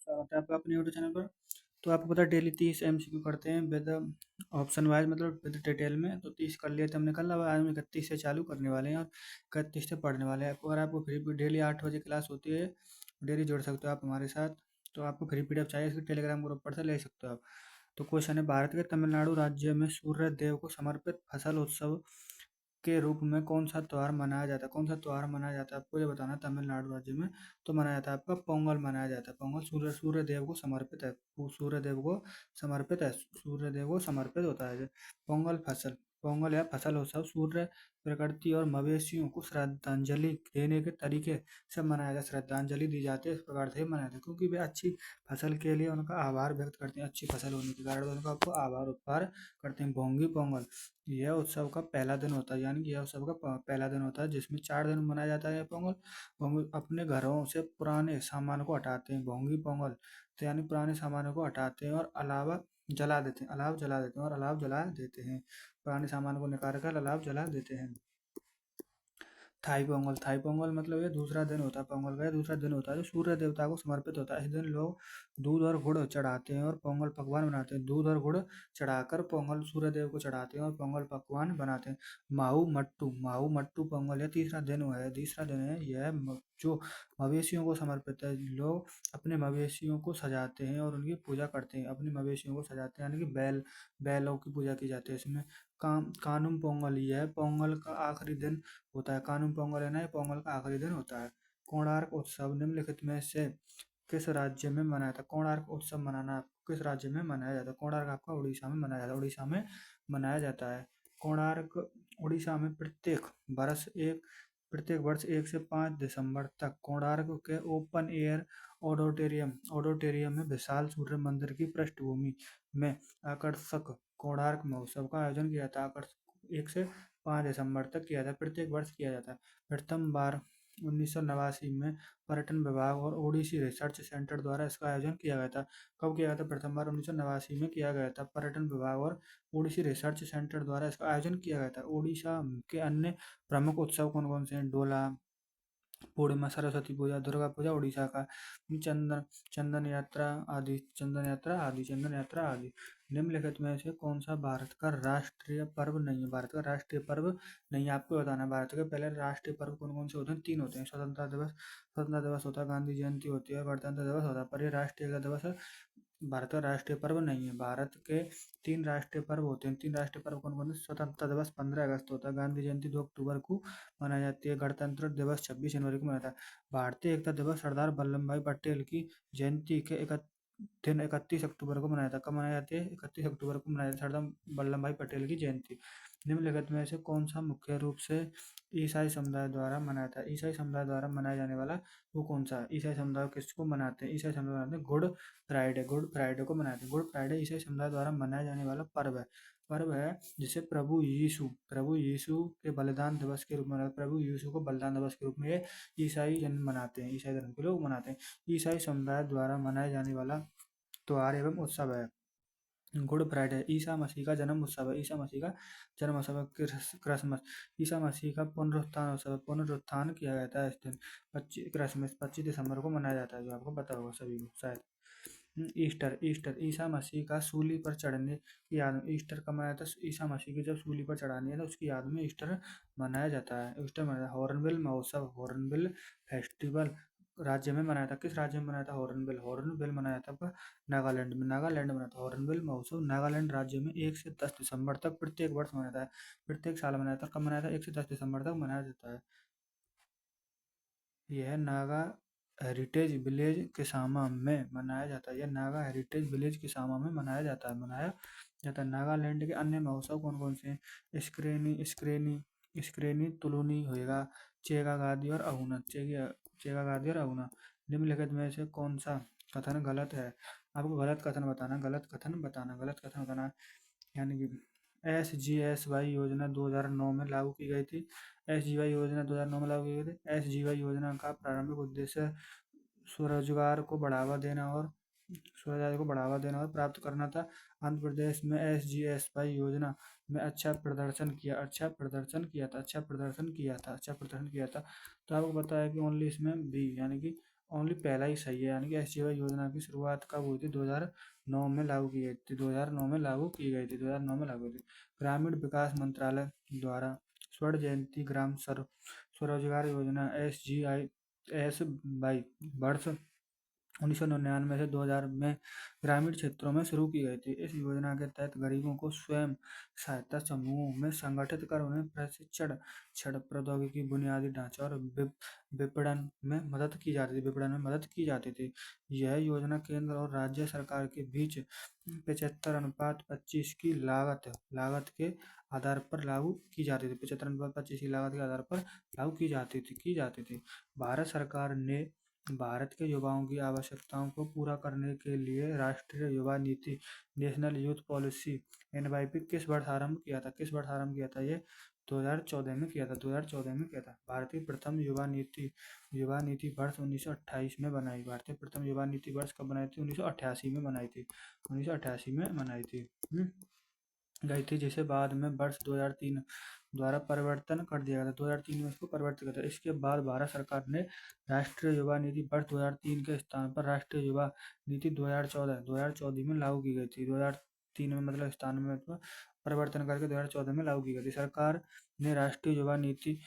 स्वागत है आपका अपने यूट्यूब चैनल पर। तो आपको पता है डेली 30 एमसीक्यू करते हैं विद ऑप्शन वाइज, मतलब विद डिटेल में। तो 30 कर लिए थे हमने कल, अब आज हम 31 से चालू करने वाले हैं और 31 से पढ़ने वाले हैं। अगर आपको फ्री डेली 8 बजे क्लास होती है, डेली जुड़ सकते हो आप हमारे साथ। तो आपको फ्री पीडीएफ चाहिए, इसकी टेलीग्राम ग्रुप पर से ले सकते हो आप। तो क्वेश्चन है, भारत के तमिलनाडु राज्य में सूर्य देव को समर्पित फसल उत्सव के रूप में कौन सा त्योहार मनाया जाता है? कौन सा त्योहार मनाया जाता है आपको ये बताना है। तमिलनाडु राज्य में तो मनाया जाता है आपका पोंगल मनाया जाता है। पोंगल सूर्य देव को समर्पित है। सूर्य देव को समर्पित है, सूर्य देव को समर्पित होता है। पोंगल फसल, पोंगल या फसल उत्सव सूर्य, प्रकृति और मवेशियों को श्रद्धांजलि देने के तरीके से मनाया जाता है। श्रद्धांजलि दी जाती है, इस प्रकार से मनाया जाता है क्योंकि वे अच्छी फसल के लिए उनका आभार व्यक्त करते हैं। अच्छी फसल होने के कारण उनका आपको आभार उपहार करते हैं। भोंगी पोंगल, यह उत्सव का पहला दिन होता है, यानी कि यह उत्सव का पहला दिन होता है जिसमें 4 दिन मनाया जाता है। यह पोंगल, पोंगल अपने घरों से पुराने सामान को हटाते हैं। भोंगी पोंगल तो यानी पुराने सामानों को हटाते हैं और अलावा जला देते हैं, अलाव जला देते हैं और अलाव जला देते हैं। पुराने सामान को निकाल कर अलाव जला देते हैं। थाई पोंगल, थाई पोंगल मतलब ये दूसरा दिन होता है। पोंगल का ये दूसरा दिन होता है जो सूर्य देवता को समर्पित होता है। इस दिन लोग दूध और गुड़ चढ़ाते हैं और पोंगल पकवान बनाते हैं। दूध और गुड़ चढ़ाकर पोंगल सूर्य देव को चढ़ाते हैं और पोंगल पकवान बनाते हैं। माऊ मट्टू, माऊ मट्टू पोंगल यह तीसरा दिन है। यह जो मवेशियों को समर्पित है। लोग अपने मवेशियों को सजाते हैं और उनकी पूजा करते हैं। अपने मवेशियों को सजाते हैं, यानी कि बैलों की पूजा की जाती है इसमें। कानुम पोंगल, यह पोंगल का आखिरी दिन होता है। कानुम पोंगल है ना, ये पोंगल का आखिरी दिन होता है। कोणार्क उत्सव निम्नलिखित में से किस राज्य में मनाया था? कोणार्क उत्सव मनाना किस राज्य में मनाया जाता है? कोणार्क आपका उड़ीसा में मनाया जाता है। उड़ीसा में मनाया जाता है कोणार्क। उड़ीसा में प्रत्येक वर्ष 1 से 5 दिसंबर तक कोणार्क के ओपन एयर ऑडिटोरियम में विशाल सूर्य मंदिर की पृष्ठभूमि में आकर्षक कोणार्क महोत्सव का आयोजन किया था। आकर्षक 1 से 5 दिसंबर तक किया था, प्रत्येक वर्ष किया जाता है। प्रथम बार 1989 में पर्यटन विभाग और ओडिसी रिसर्च सेंटर द्वारा इसका आयोजन किया गया था। कब किया गया था? प्रथम बार 1989 में किया गया था। पर्यटन विभाग और ओडिसी रिसर्च सेंटर द्वारा इसका आयोजन किया गया था। ओडिशा के अन्य प्रमुख उत्सव कौन कौन से हैं? डोला, पूर्णिमा, सरस्वती पूजा, दुर्गा पूजा उड़ीसा का, चंदन चंदन यात्रा आदि। निम्नलिखित में से कौन सा भारत का राष्ट्रीय पर्व नहीं है? भारत का राष्ट्रीय पर्व नहीं है, आपको बताना है। भारत के पहले राष्ट्रीय पर्व कौन कौन से होते हैं? 3 होते हैं। स्वतंत्रता दिवस होता है, गांधी जयंती होती है, गणतंत्र दिवस होता है। पर ये राष्ट्रीय दिवस भारत का राष्ट्रीय पर्व नहीं है। भारत के 3 राष्ट्रीय पर्व होते हैं। 3 राष्ट्रीय पर्व कौन कौन से? स्वतंत्रता दिवस 15 अगस्त होता है, गांधी जयंती 2 अक्टूबर को मनाई जाती है, गणतंत्र दिवस 26 जनवरी को मनाता है। भारतीय एकता दिवस सरदार वल्लभ भाई पटेल की जयंती के 31 अक्टूबर को मनाया था। कब मनाई जाती है? 31 अक्टूबर को मनाया जाता है सरदार वल्लभ भाई पटेल की जयंती। निम्नलिखित में से कौन सा मुख्य रूप से ईसाई समुदाय द्वारा मनाया था? ईसाई समुदाय द्वारा मनाया जाने वाला वो कौन सा है? ईसाई समुदाय किसको मनाते हैं? ईसाई समुदाय मनाते हैं गुड फ्राइडे को मनाते हैं। गुड फ्राइडे ईसाई समुदाय द्वारा मनाया जाने वाला पर्व है जिसे प्रभु यीशु के बलिदान दिवस के रूप में, प्रभु यीशु को बलिदान दिवस के रूप में ये ईसाई जन मनाते हैं, ईसाई धर्म के लोग मनाते हैं। ईसाई समुदाय द्वारा मनाए जाने वाला त्योहार एवं उत्सव है गुड फ्राइडे। ईसा मसीह का जन्म उत्सव है। ईसा मसीह का जन्म उत्सव है। क्रिसमस, ईसा मसीह का पुनरुत्थान उत्सव है। पुनरुत्थान किया गया था इस दिन। क्रिसमस 25 दिसंबर को मनाया जाता है, जो आपको पता होगा सभी को शायद। ईस्टर ईसा मसीह का सूली पर चढ़ने की याद में। ईस्टर का मनाया था, ईसा मसीह की जब सूली पर चढ़ानी है तो उसकी याद में ईस्टर मनाया जाता है। ईस्टर मनाया हॉर्नबिल महोत्सव, हॉर्नबिल फेस्टिवल राज्य में मनाया था। किस राज्य में मनाया था? हॉर्नबिल मनाया था आपका नागालैंड में। नागालैंड में मनाया था हॉर्नबिल महोत्सव। नागालैंड राज्य में 1 से 10 दिसंबर तक प्रत्येक वर्ष मनाया था, प्रत्येक साल मनाया था। कब मनाया था? 1 से 10 दिसंबर तक मनाया जाता है। यह नागा हेरिटेज विलेज किसामा में मनाया जाता है। यह नागा हेरिटेज विलेज किसामा में मनाया जाता है। नागालैंड के अन्य महोत्सव कौन कौन से हैं? स्क्रेनी तुलुनी होएगा, चेगा गादी और अहुना, चेगा गादी और अहुना। निम्नलिखित में से कौन सा कथन गलत है? आपको गलत कथन बताना। यानी कि SGSY योजना 2009 में लागू की गई थी। SGY योजना 2009 में लागू की गई थी। SGY योजना का प्रारंभिक उद्देश्य स्वरोजगार को बढ़ावा देना और प्राप्त करना था। आंध्र प्रदेश में SGSY योजना में अच्छा प्रदर्शन किया था। तो आपको पता है कि ओनली इसमें बी, यानी कि ओनली पहला ही सही है, यानी कि एसजीवाई योजना की शुरुआत कब हुई थी? 2009 में लागू की गई थी। 2009 में लागू की गई थी। 2009 में लागू हुई थी। ग्रामीण विकास मंत्रालय द्वारा स्वर्ण जयंती ग्राम स्वरोजगार योजना एस बाई वर्ष 1999 से 2000 में ग्रामीण क्षेत्रों में शुरू की गई थी। इस योजना के तहत गरीबों को स्वयं सहायता समूहों में संगठित कर उन्हें प्रशिक्षण, क्षण प्रौद्योगिकी, बुनियादी ढांचा और विपणन में मदद की जाती थी। विपणन में मदद की जाती थी। यह योजना केंद्र और राज्य सरकार के बीच 75:25 की लागत के आधार पर लागू की जाती थी। 75:25 की लागत के आधार पर लागू की जाती थी। भारत सरकार ने भारत के युवाओं की आवश्यकताओं को पूरा करने के लिए राष्ट्रीय युवा नीति नेशनल यूथ पॉलिसी एनवाईपी किस वर्ष आरंभ किया था? किस वर्ष आरंभ किया था? ये 2014 में किया था। 2014 में किया था। भारतीय प्रथम युवा नीति वर्ष 1928 में बनाई। भारतीय प्रथम युवा नीति वर्ष कब बनाई थी? 1988 में बनाई थी। 1988 में बनाई थी। गई थी, जिसे बाद में वर्ष 2003 द्वारा परिवर्तन कर दिया गया था। 2003 में इसको परिवर्तित किया था। इसके बाद भारत सरकार ने राष्ट्रीय युवा नीति वर्ष 2003 के स्थान पर राष्ट्रीय युवा नीति 2014 में लागू की गई थी। 2003 में मतलब स्थान में परिवर्तन करके 2014 में लागू की गई थी। सरकार ने राष्ट्रीय युवा नीति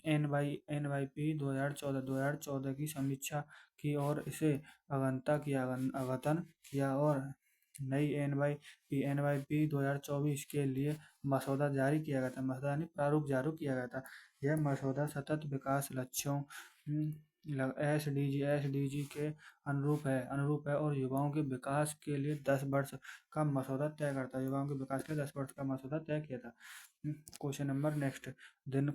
एनवाईपी 2014 की समीक्षा की और इसे अद्यतन किया और नई एनवाईपी 2024 के लिए मसौदा जारी किया गया था। मसौदा यानी प्रारूप जारी किया गया था। यह मसौदा सतत विकास लक्ष्यों एसडीजी के अनुरूप है और युवाओं के विकास के लिए 10 वर्ष का मसौदा तय करता है। युवाओं के विकास के लिए 10 वर्ष का मसौदा तय किया था। क्वेश्चन नंबर नेक्स्ट,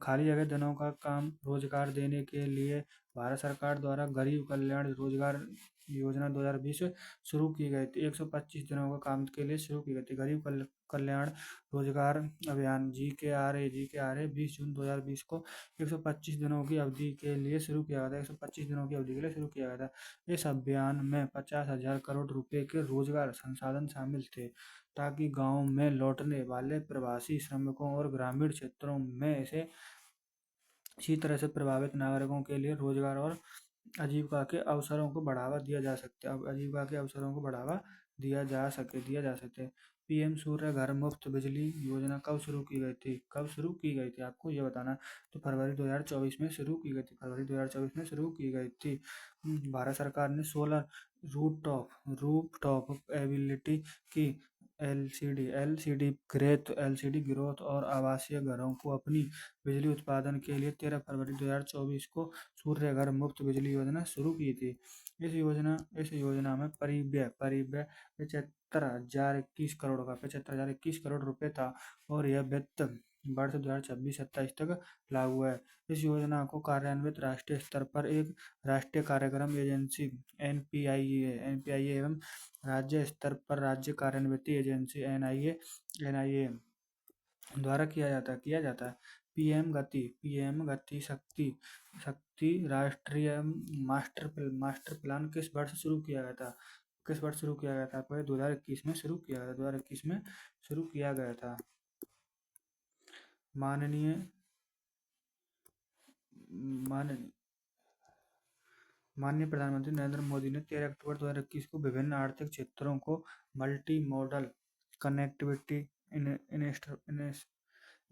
खाली जगह दिनों का काम रोजगार देने के लिए भारत सरकार द्वारा गरीब कल्याण रोजगार योजना 2020 शुरू की गई थी। 125 दिनों का काम के लिए शुरू की गई थी। गरीब कल्याण रोजगार अभियान GKRA 20 जून 2020 को 125 दिनों की अवधि के लिए शुरू किया गया था। 125 दिनों की अवधि के लिए शुरू किया गया था। इस अभियान में 50,000 करोड़ रुपए के रोजगार संसाधन शामिल थे, ताकि गांव में लौटने वाले प्रवासी श्रमिकों और ग्रामीण क्षेत्रों में इसी तरह से प्रभावित नागरिकों के लिए रोजगार और आजीविका के अवसरों को बढ़ावा दिया जा सकता है। आजीविका के अवसरों को बढ़ावा दिया जा सके। पीएम सूर्य घर मुफ्त बिजली योजना कब शुरू की गई थी? कब शुरू की गई थी आपको ये बताना। तो फरवरी 2024 में शुरू की गई थी। फरवरी 2024 में शुरू की गई थी। भारत सरकार ने सोलर रूफटॉप एबिलिटी की एलसीडी ग्रोथ और आवासीय घरों को अपनी बिजली उत्पादन के लिए 13 फरवरी 2024 को सूर्य घर मुफ्त बिजली योजना शुरू की थी। इस योजना में परिव्यय 75,021 करोड़ रुपए था और यह वित्त वर्ष 2026-27 तक लागू है। इस योजना को कार्यान्वित राष्ट्रीय स्तर पर एक राष्ट्रीय कार्यक्रम एजेंसी एनपीआईए एवं राज्य स्तर पर राज्य कार्यान्वित एजेंसी एनआईए द्वारा किया जाता है। पीएम गति शक्ति राष्ट्रीय मास्टर प्लान किस वर्ष शुरू किया गया था? किस वर्ष शुरू किया गया था? आपको 2021 में शुरू किया गया था। 2021 में शुरू किया गया था। माननीय प्रधानमंत्री नरेंद्र मोदी ने 13 अक्टूबर 2021 को विभिन्न आर्थिक क्षेत्रों को मल्टी मॉडल कनेक्टिविटी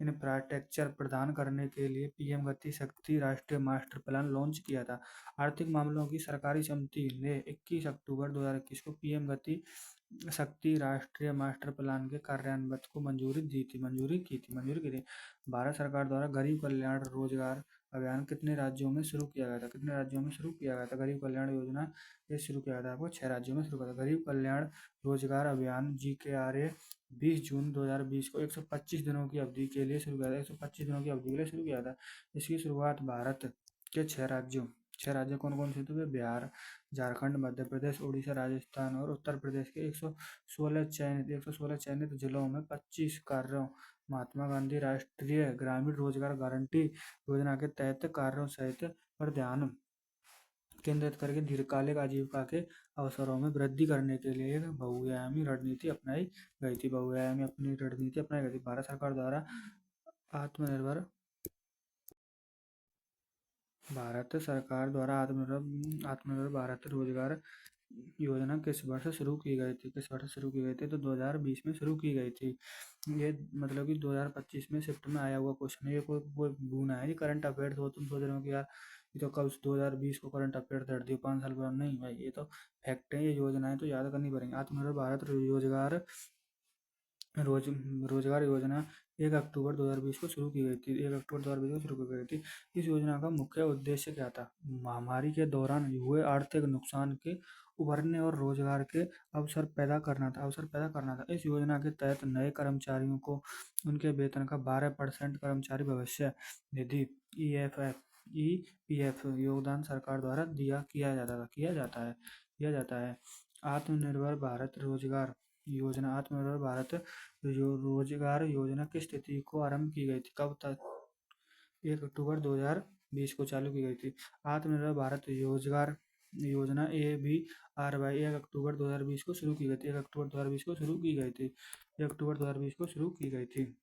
इंफ्रास्ट्रक्चर प्रदान करने के लिए पीएम गति शक्ति राष्ट्रीय मास्टर प्लान लॉन्च किया था। आर्थिक मामलों की सरकारी समिति ने 21 अक्टूबर 2021 को पीएम गति शक्ति राष्ट्रीय मास्टर प्लान के कार्यान्वयन को मंजूरी की थी। भारत सरकार द्वारा गरीब कल्याण रोजगार अभियान कितने राज्यों में शुरू किया गया था? गरीब कल्याण योजना ये शुरू किया था। आपको 6 राज्यों में शुरू किया था। गरीब कल्याण रोजगार अभियान GKRA 20 जून 2020 को 125 दिनों की अवधि के लिए शुरू किया था। 125 दिनों की अवधि के लिए शुरू किया था। इसकी शुरुआत भारत के 6 राज्य कौन कौन से थे? बिहार, झारखंड, मध्य प्रदेश, उड़ीसा, राजस्थान और उत्तर प्रदेश के 116 चयनित जिलों में 25 कार्यों महात्मा गांधी राष्ट्रीय ग्रामीण रोजगार गारंटी योजना के तहत कार्यों सहित पर ध्यान केंद्रित करके दीर्घकालिक आजीविका के अवसरों में वृद्धि करने के लिए एक बहुआयामी रणनीति अपनाई गई थी। भारत सरकार द्वारा आत्मनिर्भर भारत सरकार द्वारा आत्मनिर्भर आत्मनिर्भर भारत रोजगार योजना किस वर्ष शुरू की गई थी? किस वर्ष शुरू की गई थी? तो 2020 में शुरू की गई थी। ये मतलब कि 2025 में शिफ्ट में आया हुआ क्वेश्चन है। ये कोई गुना है, ये करंट अफेयर। तो तुम सोच रहे हो कि यार ये तो कब 2020 को करंट अफेयर दे दिया 5 साल पुराना। नहीं भाई, ये तो फैक्ट है, ये योजनाएं तो याद करनी पड़ेंगी। आत्मनिर्भर भारत रोज रोजगार योजना 1 अक्टूबर 2020 को शुरू की गई थी। 1 अक्टूबर 2020 को शुरू की गई थी। इस योजना का मुख्य उद्देश्य क्या था? महामारी के दौरान हुए आर्थिक नुकसान के उभरने और रोजगार के अवसर पैदा करना था। इस योजना के तहत नए कर्मचारियों को उनके वेतन का 12% कर्मचारी भविष्य निधि ईपीएफ योगदान सरकार द्वारा किया जाता है। आत्मनिर्भर भारत रोजगार योजना की स्थिति को आरंभ की गई थी कब तक? 1 अक्टूबर 2020 को चालू की गई थी। आत्मनिर्भर भारत रोजगार योजना ABRY 1 अक्टूबर 2020 को शुरू की गई थी। 1 अक्टूबर 2020 को शुरू की गई थी। 1 अक्टूबर 2020 को शुरू की गई थी।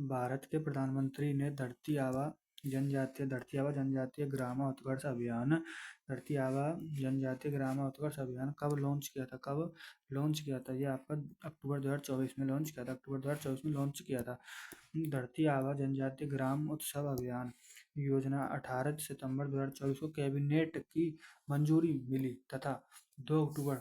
भारत के प्रधानमंत्री ने धरती आबा जनजातीय ग्रामोत्कर्ष अभियान कब लॉन्च किया था? ये आपका अक्टूबर 2024 में लॉन्च किया था। अक्टूबर 2024 में लॉन्च किया था। धरती आबा जनजातीय ग्राम उत्सव अभियान योजना 18 सितंबर 2024 को कैबिनेट की मंजूरी मिली तथा 2 अक्टूबर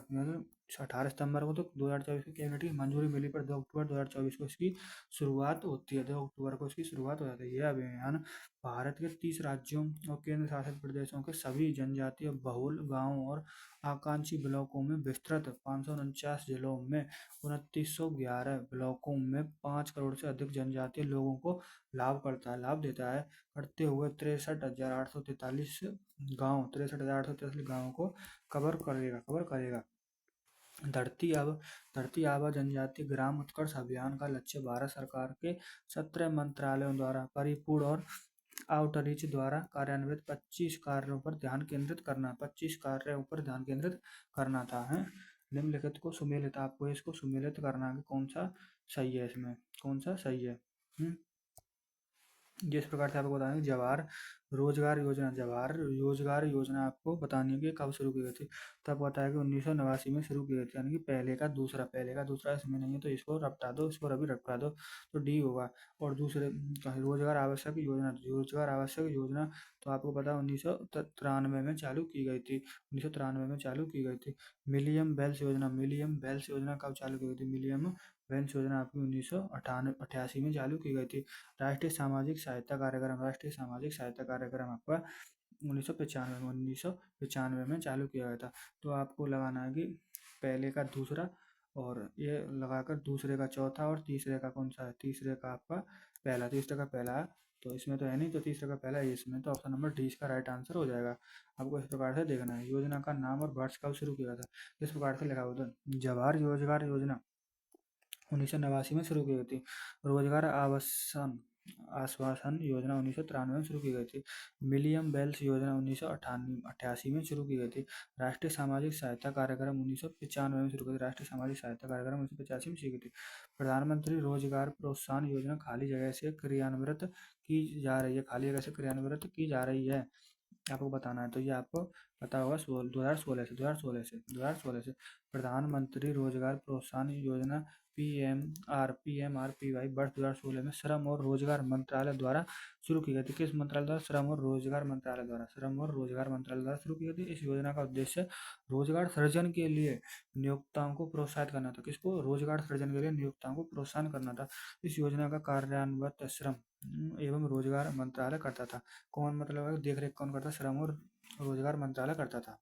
18 सितंबर को तो 2024 को कैबिनेट की मंजूरी मिली, पर 2 अक्टूबर 2024 को इसकी शुरुआत होती है। 2 अक्टूबर को इसकी शुरुआत हो जाती है। यह अभियान भारत के 30 राज्यों और केंद्र शासित प्रदेशों के सभी जनजातीय बहुल गांवों और आकांक्षी ब्लॉकों में विस्तृत 549 जिलों में 2911 ब्लॉकों में 5 करोड़ से अधिक जनजातीय लोगों को लाभ देता है करते हुए 63,843 गाँवों को कवर करेगा। धरती आबा जनजातीय ग्राम उत्कर्ष अभियान का लक्ष्य भारत सरकार के 17 मंत्रालयों द्वारा परिपूर्ण और आउटरीच द्वारा कार्यान्वित 25 कार्यों पर ध्यान केंद्रित करना था। निम्नलिखित को सुमेलित, आपको इसको सुमेलित करना है कि कौन सा सही है, इसमें कौन सा सही है। जिस प्रकार से आपको बताएंगे जवाहर रोजगार योजना आपको बतानी है कि कब शुरू की गई थी। तब बताया कि 1989 में शुरू की गई थी, यानी कि पहले का दूसरा इसमें नहीं है, तो इसको रपटा दो, इसको अभी रपटा दो तो डी होगा। और दूसरे रोजगार आवश्यक योजना तो आपको पता 1993 में चालू की गई थी। मिलियन बेल्स योजना कब चालू की गई थी? मिलियन बेल्स योजना आपकी 1988 में चालू की गई थी। राष्ट्रीय सामाजिक सहायता कार्यक्रम आपका 1995 में चालू किया गया था। तो आपको लगाना है कि पहले का दूसरा और ये लगाकर दूसरे का चौथा और तीसरे का कौन सा है? तीसरे का पहला है, तो इसमें तो है नहीं, तो तीसरे का पहला है इसमें, तो ऑप्शन नंबर डी इसका राइट आंसर हो जाएगा। आपको इस प्रकार से देखना है। योजना का नाम और वर्ष कब शुरू किया था? इस प्रकार से लिखा होता है। जवाहर रोजगार योजना 1989 में शुरू की गई थी। रोजगार आश्वासन योजना 1993 में शुरू की गई थी। मिलियन बेल्स योजना 1988 में शुरू की गई थी। राष्ट्रीय सामाजिक सहायता कार्यक्रम 1995 में शुरू की गई थी। राष्ट्रीय सामाजिक सहायता कार्यक्रम 1985 में शुरू की थी। प्रधानमंत्री रोजगार प्रोत्साहन योजना खाली जगह से क्रियान्वित की जा रही है। आपको बताना है, तो ये आपको पता होगा 2016 से प्रधानमंत्री रोजगार प्रोत्साहन योजना PMRPY वर्ष 2016 में श्रम और रोजगार मंत्रालय द्वारा शुरू की गई थी। किस मंत्रालय द्वारा? श्रम और रोजगार मंत्रालय द्वारा शुरू की गई थी। इस योजना का उद्देश्य रोजगार सृजन के लिए नियोक्ताओं को प्रोत्साहित करना था। किसको? रोजगार सृजन के लिए नियोक्ताओं को प्रोत्साहन करना था। इस योजना का कार्यान्वयन श्रम एवं रोजगार मंत्रालय करता था। कौन मतलब देखरेख कौन करता? श्रम और रोजगार मंत्रालय करता था।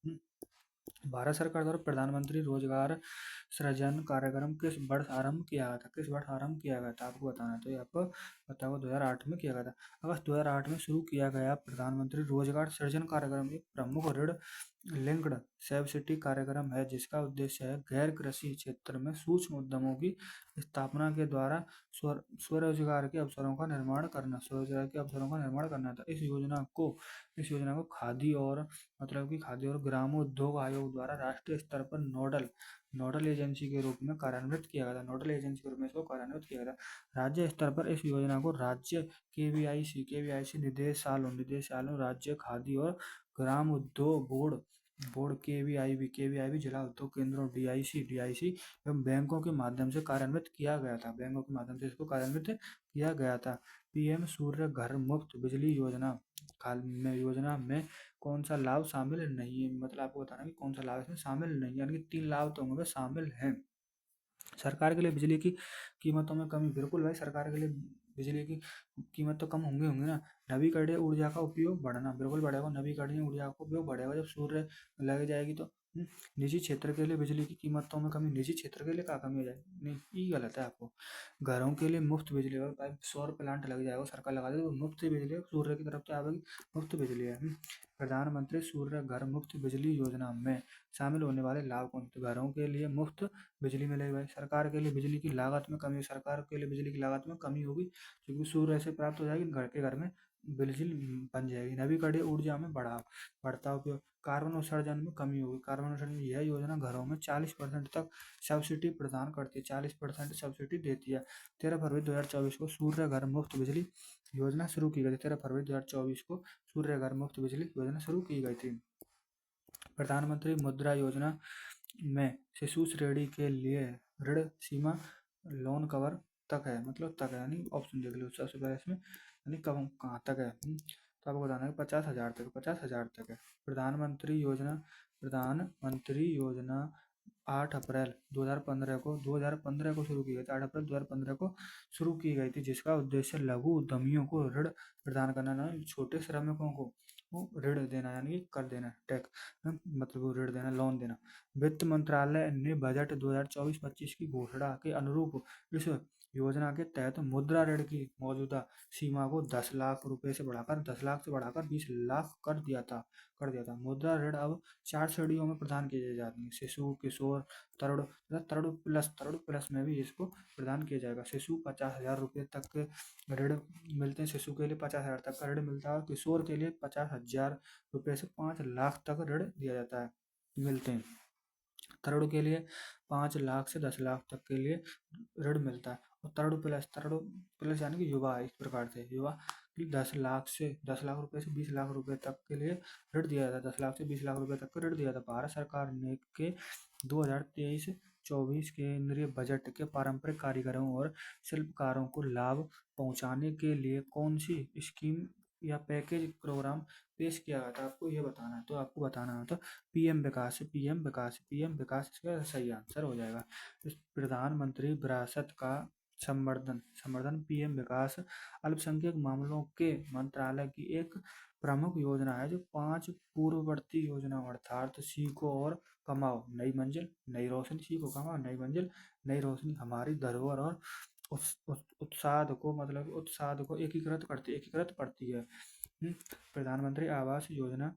भारत सरकार द्वारा प्रधानमंत्री रोजगार सृजन कार्यक्रम किस वर्ष आरंभ किया गया था? आपको बताना है, तो ये आपको पता होगा 2008 में किया गया था। अगस्त 2008 में शुरू किया गया प्रधानमंत्री रोजगार सृजन कार्यक्रम एक प्रमुख ऋण लिंक्ड सब्सिडी कार्यक्रम है, जिसका उद्देश्य है गैर कृषि क्षेत्र में सूक्ष्म उद्यमों की स्थापना के द्वारा स्वरोजगार के अवसरों का निर्माण करना, स्वरोजगार के अवसरों का निर्माण करना था। इस योजना को खादी और ग्रामोद्योग आयोग द्वारा राष्ट्रीय स्तर पर नोडल एजेंसी के रूप में कार्यान्वित किया गया था। नोडल एजेंसी के रूप में इसको कार्यान्वित किया गया था। राज्य स्तर पर इस योजना को राज्य केवीआईसी निदेशालयों, राज्य खादी और ग्राम उद्योग बोर्ड केवीआईबी जिला उद्योग केंद्रों डीआईसी एवं बैंकों के माध्यम से कार्यान्वित किया गया था। बैंकों के माध्यम से इसको कार्यान्वित किया गया था। पीएम सूर्य घर मुफ्त बिजली योजना में कौन सा लाभ शामिल नहीं है, मतलब आपको बताना कि कौन सा लाभ इसमें शामिल नहीं है, यानी कि 3 लाभ तो होंगे शामिल हैं। सरकार के लिए बिजली की कीमतों में कमी, बिल्कुल भाई, सरकार के लिए बिजली की कीमत तो कम होंगी ना। नवीकरणीय ऊर्जा का उपयोग बढ़ना, बिल्कुल बढ़ेगा। नवीकरणीय ऊर्जा का उपयोग बढ़ेगा जब सूर्य लग जाएगी तो। निजी क्षेत्र के लिए बिजली की कीमतों में कमी, निजी क्षेत्र के लिए क्या कमी हो जाएगी, नहीं, ये गलत है। आपको घरों के लिए मुफ्त बिजली, और भाई सौर प्लांट लग जाएगा, सरकार लगा देगी तो मुफ्त बिजली सूर्य की तरफ से आएगी, मुफ्त बिजली है। प्रधानमंत्री सूर्य घर मुफ्त बिजली योजना में शामिल होने वाले लाभ कौन से? घरों के लिए मुफ्त बिजली मिलेगी भाई। सरकार के लिए बिजली की लागत में कमी, सरकार के लिए बिजली की लागत में कमी होगी क्योंकि सूर्य से प्राप्त हो जाएगी, घर में बिजली बन जाएगी। नवीकरणीय ऊर्जा में बढ़ता उपयोग, कार्बन उत्सर्जन में कमी होगी। कार्बन उत्सर्जन, यह योजना घरों में 40% तक सब्सिडी प्रदान करती है, 40% सब्सिडी देती है। 13 फरवरी 2024 को सूर्य घर मुफ्त बिजली योजना शुरू की गई थी। 13 फरवरी 2024 को सूर्य घर मुफ्त बिजली योजना शुरू की गई थी। प्रधानमंत्री मुद्रा योजना में शिशु श्रेणी के लिए ऋण सीमा लोन कवर तक है, मतलब तक है, यानी ऑप्शन देख लो सबसे पहले इसमें, यानी कब कहाँ तक है। तो आपको बताना है 50,000 तक, 50,000 तक है। प्रधानमंत्री योजना 8 अप्रैल 2015 को शुरू की गई थी। 8 अप्रैल 2015 को शुरू की गई थी, जिसका उद्देश्य लघु उद्यमियों को ऋण प्रदान करना, ना छोटे श्रमिकों को ऋण देना, यानी कर देना, मतलब वो ऋण देना, लोन देना। वित्त मंत्रालय ने बजट 2024-25 की घोषणा के अनुरूप इस योजना के तहत मुद्रा ऋण की मौजूदा सीमा को 10 लाख रुपए से बढ़ाकर 20 लाख कर दिया था। मुद्रा ऋण अब 4 श्रेणियों में प्रदान किए जाते हैं: शिशु, किशोर, तरुण तथा तरुण प्लस में भी इसको प्रदान किया जाएगा। शिशु 50,000 रुपये तक के ऋण मिलते हैं, शिशु के लिए 50,000 तक का ऋण मिलता है, और किशोर के लिए 50,000 रुपये से 5 लाख तक ऋण दिया जाता है, मिलते हैं। तरुण के लिए 5 लाख से 10 लाख तक के लिए ऋण मिलता है। और तरुण प्लस यानी कि युवा, इस प्रकार से युवा 10 लाख रुपए से 20 लाख रुपए तक के लिए ऋण दिया जाता है। 10 लाख से 20 लाख रुपए तक का ऋण दिया जाता है। भारत सरकार ने के 2023-24 केंद्रीय बजट के पारंपरिक कारीगरों और शिल्पकारों को लाभ पहुंचाने के लिए कौन सी स्कीम या पैकेज प्रोग्राम पेश किया गया था, आपको ये बताना है। तो आपको बताना है तो पीएम विकास इसका सही आंसर हो जाएगा। प्रधानमंत्री विरासत का संवर्धन पीएम विकास अल्पसंख्यक मामलों के मंत्रालय की एक प्रमुख योजना है, जो 5 पूर्ववर्ती योजनाओं अर्थात सीखो और कमाओ नई मंजिल नई रोशनी, सीखो कमाओ नई मंजिल नई रोशनी, हमारी धरोहर और उत्साद को एकीकृत करती है। प्रधानमंत्री आवास योजना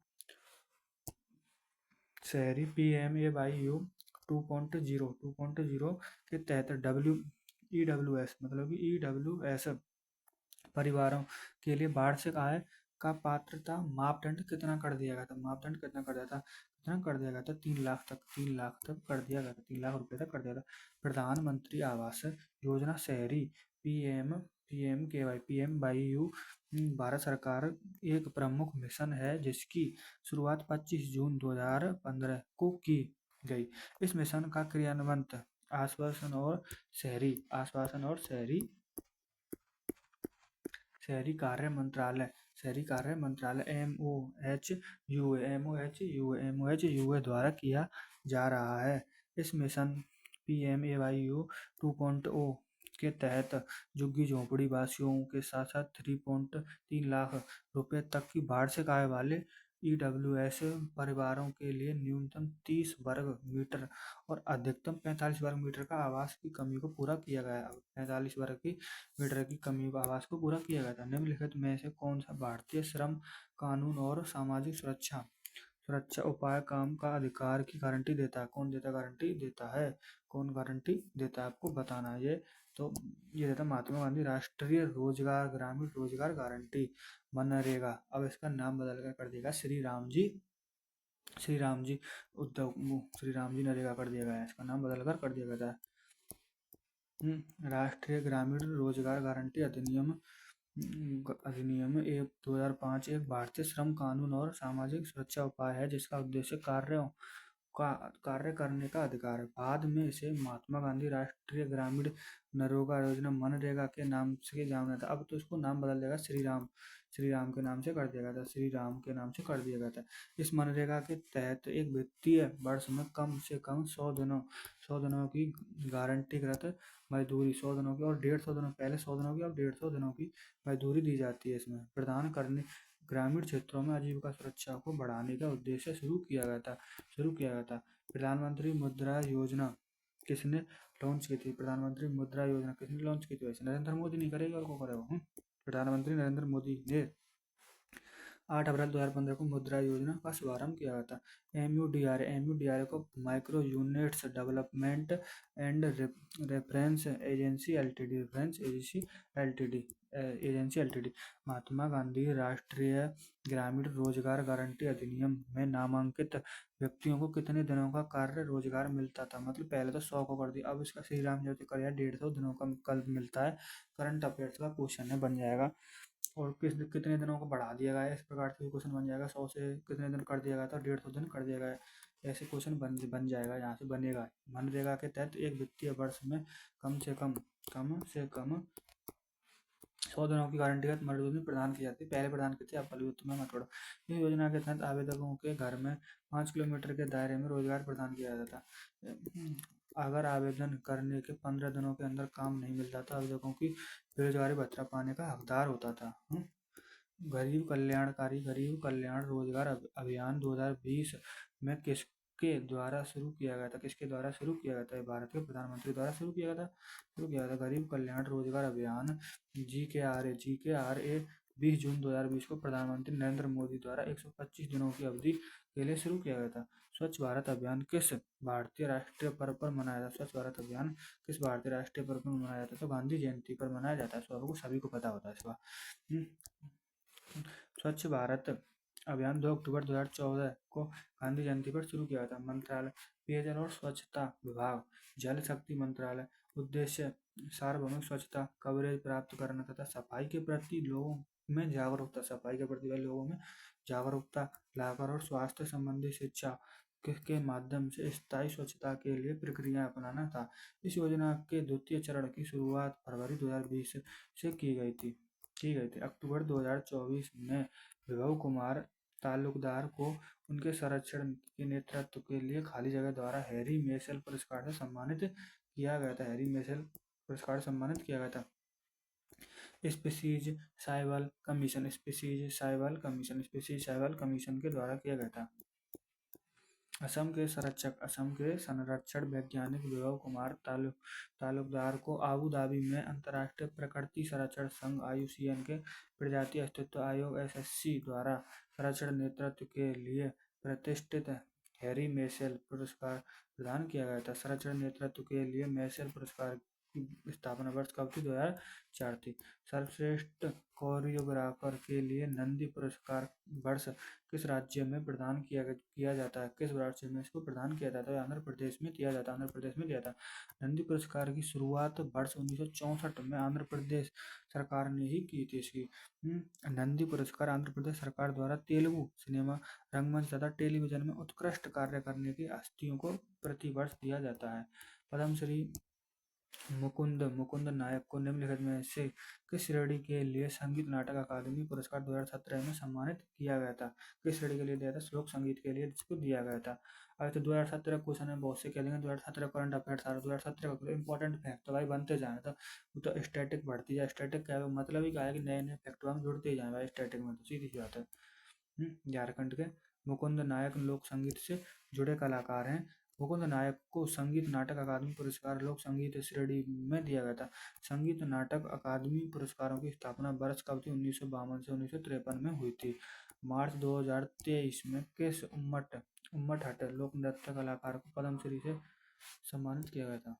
शहरी PMAYU 2.0 के तहत EWS परिवारों के लिए वार्षिक आय का पात्रता मापदंड कितना कर दिया गया था? 3 लाख तक कर दिया गया था, 3 लाख रुपए तक कर दिया था। प्रधानमंत्री आवास योजना शहरी PMYU भारत सरकार एक प्रमुख मिशन है, जिसकी शुरुआत 25 जून 2015 को की गई। इस मिशन का क्रियान्वयन आश्वासन और शहरी कार्य मंत्रालय MOHUA द्वारा किया जा रहा है। इस मिशन PMAYU 2.0 के तहत झुग्गी झोंपड़ी वासियों के साथ 3.3 लाख रुपए तक की वार्षिक आय वाले EWS परिवारों के लिए न्यूनतम 30 वर्ग मीटर और अधिकतम 45 वर्ग मीटर का आवास की कमी को पूरा किया गया। 45 वर्ग की मीटर की कमी का आवास को पूरा किया गया था। निम्नलिखित में से कौन सा भारतीय श्रम कानून और सामाजिक सुरक्षा सुरक्षा उपाय काम का अधिकार की गारंटी देता है। कौन देता गारंटी देता है? कौन गारंटी देता है आपको बताना है ये। तो ये देता महात्मा गांधी राष्ट्रीय रोजगार ग्रामीण रोजगार गारंटी मनरेगा। अब इसका नाम बदल कर दिएगा श्री राम जी श्री राम जी नरेगा कर दिया गया है। इसका नाम बदल कर दिया गया है। राष्ट्रीय ग्रामीण रोजगार गारंटी अधिनियम एक 2005 एक भारतीय श्रम कानून और सामाजिक सुरक्षा उपाय है जिसका उद्देश्य कार्य करने का अधिकार है। बाद में इसे महात्मा गांधी राष्ट्रीय ग्रामीण नरेगा योजना मनरेगा के नाम से जाना था। अब तो इसको नाम बदल देगा श्री राम के नाम से कर दिया गया था। श्री राम के नाम से कर दिया गया था। इस मनरेगा के तहत एक वित्तीय वर्ष में कम से कम 100 दिनों की गारंटीकृत मजदूरी 100 दिनों की और 150 दिनों पहले 100 दिनों की और 150 दिनों की मजदूरी दी जाती है। इसमें प्रदान करने ग्रामीण क्षेत्रों में आजीविका सुरक्षा को बढ़ाने का उद्देश्य शुरू किया गया था। प्रधानमंत्री मुद्रा योजना किसने लॉन्च की थी? प्रधानमंत्री मुद्रा योजना किसने लॉन्च की थी? वैसे नरेंद्र मोदी नहीं करेगा और कौन करेगा? प्रधानमंत्री नरेंद्र मोदी ने 8 अप्रैल 2015 को मुद्रा योजना का शुभारंभ किया गया था। MUDRA को micro units development and reference agency LTD Mahatma Gandhi Rashtriya Gramin रोजगार गारंटी अधिनियम में नामांकित व्यक्तियों को कितने दिनों का कार्य रोजगार मिलता था? मतलब पहले तो 100 को कर दिया, अब इसका श्री राम जी कर 150 दिनों का कल मिलता है। करंट अफेयर्स का क्वेश्चन है, बन जाएगा। और कितने दिनों को बढ़ा दिया गया है, इस प्रकार से क्वेश्चन बन जाएगा। 100 से कितने दिन कर दिया गया था? 150 दिन कर दिया गया है। ऐसे क्वेश्चन बन जाएगा, यहाँ से बनेगा। मनरेगा के तहत एक वित्तीय वर्ष में कम से कम 100 दिनों की गारंटी का मजदूरी प्रदान की जाती है। पहले प्रदान की थी, अब वाली में मत पढ़ो। इस योजना के तहत आवेदकों के घर में 5 किलोमीटर के दायरे में रोजगार प्रदान किया जाता था। अगर आवेदन करने के 15 दिनों के अंदर काम नहीं मिलता था, आवेदकों की बेरोजगारी भत्ता पाने का हकदार होता था। गरीब कल्याण रोजगार अभियान 2020 में किसके द्वारा शुरू किया गया था? भारत के प्रधानमंत्री द्वारा शुरू किया गया था। गरीब कल्याण रोजगार अभियान GKRA 20 जून 2020 को प्रधानमंत्री नरेंद्र मोदी द्वारा 125 दिनों की अवधि के लिए शुरू किया गया था। स्वच्छ भारत अभियान किस भारतीय राष्ट्रीय पर्व पर मनाया जाता है? स्वच्छ भारत अभियान किस भारतीय राष्ट्रीय पर्व पर मनाया जाता है? तो गांधी जयंती पर मनाया जाता है। सभी को पता होता है इसका। स्वच्छ भारत अभियान 2 अक्टूबर 2014 को गांधी जयंती पर शुरू किया था। मंत्रालय पेयजल और स्वच्छता विभाग जल शक्ति मंत्रालय उद्देश्य सार्वभौमिक स्वच्छता कवरेज प्राप्त करना तथा सफाई के प्रति लोगों में जागरूकता लाकर और स्वास्थ्य संबंधी शिक्षा के माध्यम से स्थायी स्वच्छता के लिए प्रक्रिया अपनाना था। इस योजना के द्वितीय चरण की शुरुआत फरवरी 2020 से की गई थी। अक्टूबर 2024 में विभव कुमार तालुकदार को उनके संरक्षण के नेतृत्व के लिए खाली जगह द्वारा हैरी मेसेल पुरस्कार से सम्मानित किया गया था। स्पीशीज सर्वाइवल कमीशन के द्वारा किया गया था। असम के संरक्षण वैज्ञानिक विभव कुमार तालुकदार को आबू धाबी में अंतर्राष्ट्रीय प्रकृति संरक्षण संघ IUCN के प्रजाति अस्तित्व आयोग SSC द्वारा संरक्षण नेतृत्व के लिए प्रतिष्ठित हैरी मेसेल पुरस्कार प्रदान किया गया था। संरक्षण नेतृत्व के लिए मेसेल पुरस्कार की स्थापना वर्ष कब थी? 2004 थी। सर्वश्रेष्ठ कोरियोग्राफर के लिए नंदी पुरस्कार वर्ष किस राज्य में प्रदान किया जाता है? किस राज्य में इसको प्रदान किया जाता है? आंध्र प्रदेश में दिया था। नंदी पुरस्कार की शुरुआत वर्ष 1964 में आंध्र प्रदेश सरकार ने ही की थी इसकी। नंदी पुरस्कार आंध्र प्रदेश सरकार द्वारा तेलुगु सिनेमा रंगमंच तथा टेलीविजन में उत्कृष्ट कार्य करने की हस्तियों को प्रतिवर्ष दिया जाता है। पद्मश्री मुकुंद नायक को निम्नलिखित में से किस श्रेणी के लिए संगीत नाटक अकादमी पुरस्कार 2017 में सम्मानित किया गया था? किस श्रेणी के लिए दिया था? श्लोक संगीत के लिए जिसको दिया गया था। अब तो 2017 क्वेश्चन है, बहुत से कह देंगे 2017 करंट अफेयर्स आ रहा है। 2017 का इंपॉर्टेंट फैक्ट तो भाई बनते जाए, तो वो तो स्टैटिक बढ़ती जाए। स्टैटिक क्या है? मतलब ही क्या है कि नए फैक्ट हम जुड़ते ही जाए भाई स्टैटिक में, तो सीधी सी बात है। झारखंड के मुकुंद नायक लोक संगीत से जुड़े कलाकार हैं। मुकुंद नायक को संगीत नाटक अकादमी पुरस्कार लोक संगीत श्रेणी में दिया गया था। संगीत नाटक अकादमी पुरस्कारों की स्थापना वर्ष कब थी? 1952 से 1953 में हुई थी। मार्च 2023 में किस उम्मट हट लोक नृत्य कलाकार को पद्मश्री से सम्मानित किया गया था?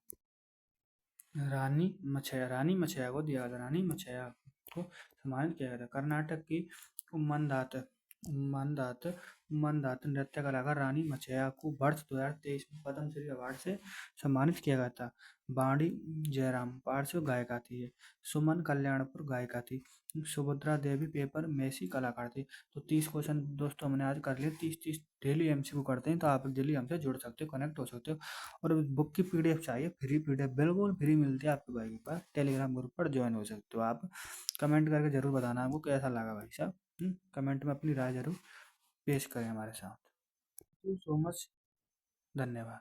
रानी मछैया को दिया गया था। रानी मछैया को सम्मानित किया गया था। कर्नाटक की उम्मनदात उम्मनदात उम्मनदात नृत्य कलाकार रानी मछैया को वर्ष 2023 में पद्मश्री अवार्ड से सम्मानित किया गया था। बाणी जयराम पार्श्व गायिका थी ये। सुमन कल्याणपुर गायिका थी। सुभद्रा देवी पेपर मेसी कलाकार थी। तो 30 क्वेश्चन दोस्तों हमने आज कर लिए। 30 डेली एमसीक्यू करते हैं, तो आप डेली हमसे जुड़ सकते हो, कनेक्ट हो सकते हो। और बुक की पीडीएफ चाहिए, फ्री पीडीएफ बिल्कुल फ्री मिलती है आपके भाई के पास। टेलीग्राम ग्रुप पर ज्वाइन हो सकते हो आप। कमेंट करके जरूर बताना आपको कैसा लगा भाई साहब। कमेंट में अपनी राय जरूर पेश करें हमारे साथ। Thank you so much. धन्यवाद।